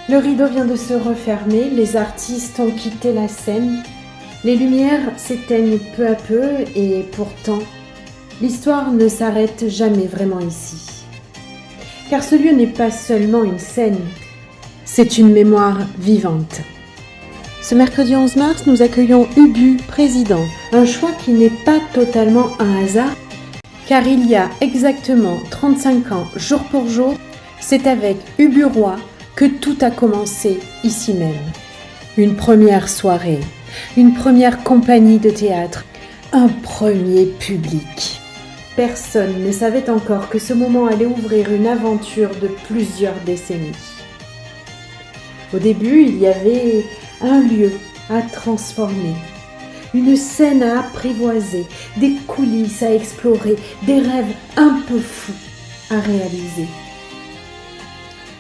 Le rideau vient de se refermer, les artistes ont quitté la scène, les lumières s'éteignent peu à peu et pourtant, l'histoire ne s'arrête jamais vraiment ici. Car ce lieu n'est pas seulement une scène, c'est une mémoire vivante. Ce mercredi 11 mars, nous accueillons Ubu, président, un choix qui n'est pas totalement un hasard, car il y a exactement 35 ans, jour pour jour, c'est avec Ubu Roi que tout a commencé ici même. Une première soirée, une première compagnie de théâtre, un premier public. Personne ne savait encore que ce moment allait ouvrir une aventure de plusieurs décennies. Au début, il y avait un lieu à transformer, une scène à apprivoiser, des coulisses à explorer, des rêves un peu fous à réaliser.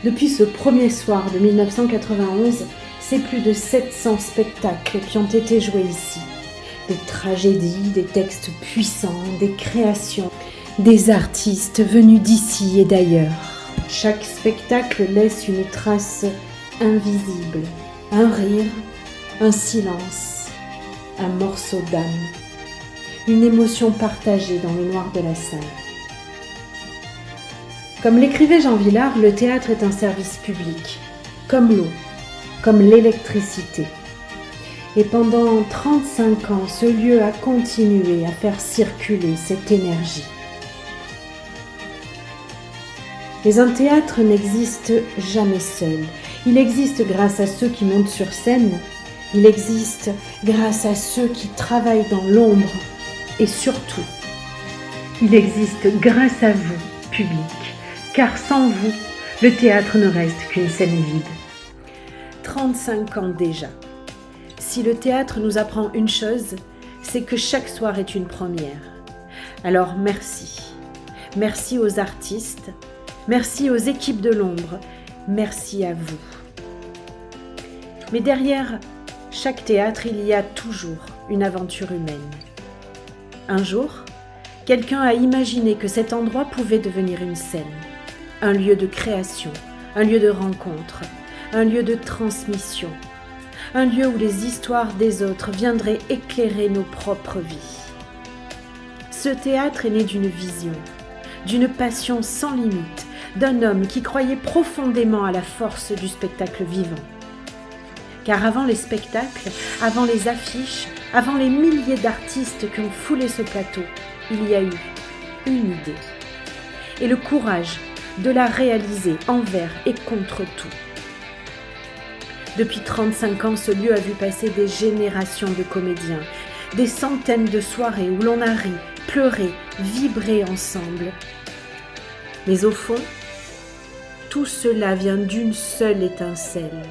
Depuis ce premier soir de 1991, c'est plus de 700 spectacles qui ont été joués ici. Des tragédies, des textes puissants, des créations, des artistes venus d'ici et d'ailleurs. Chaque spectacle laisse une trace invisible, un rire, un silence, un morceau d'âme, une émotion partagée dans le noir de la salle. Comme l'écrivait Jean Vilar, le théâtre est un service public, comme l'eau, comme l'électricité. Et pendant 35 ans, ce lieu a continué à faire circuler cette énergie. Mais un théâtre n'existe jamais seul. Il existe grâce à ceux qui montent sur scène. Il existe grâce à ceux qui travaillent dans l'ombre. Et surtout, il existe grâce à vous, public. Car sans vous, le théâtre ne reste qu'une scène vide. 35 ans déjà. Si le théâtre nous apprend une chose, c'est que chaque soir est une première. Alors merci. Merci aux artistes, merci aux équipes de l'ombre, merci à vous. Mais derrière chaque théâtre, il y a toujours une aventure humaine. Un jour, quelqu'un a imaginé que cet endroit pouvait devenir une scène, un lieu de création, un lieu de rencontre, un lieu de transmission, un lieu où les histoires des autres viendraient éclairer nos propres vies. Ce théâtre est né d'une vision, d'une passion sans limite, d'un homme qui croyait profondément à la force du spectacle vivant. Car avant les spectacles, avant les affiches, avant les milliers d'artistes qui ont foulé ce plateau, il y a eu une idée. Et le courage de la réaliser envers et contre tout. Depuis 35 ans, ce lieu a vu passer des générations de comédiens, des centaines de soirées où l'on a ri, pleuré, vibré ensemble. Mais au fond, tout cela vient d'une seule étincelle.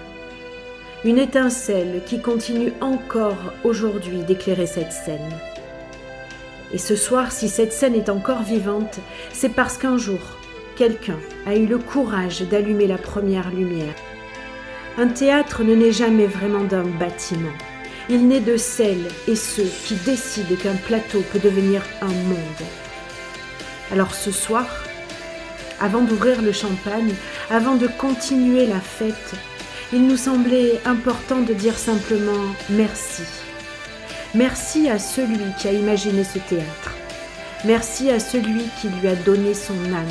Une étincelle qui continue encore aujourd'hui d'éclairer cette scène. Et ce soir, si cette scène est encore vivante, c'est parce qu'un jour, quelqu'un a eu le courage d'allumer la première lumière. Un théâtre ne naît jamais vraiment d'un bâtiment. Il naît de celles et ceux qui décident qu'un plateau peut devenir un monde. Alors ce soir, avant d'ouvrir le champagne, avant de continuer la fête, il nous semblait important de dire simplement merci. Merci à celui qui a imaginé ce théâtre. Merci à celui qui lui a donné son âme.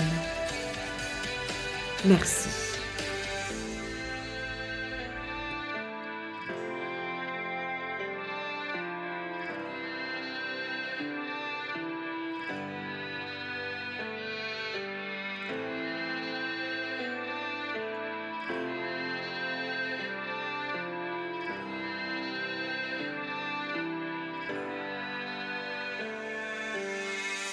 Merci.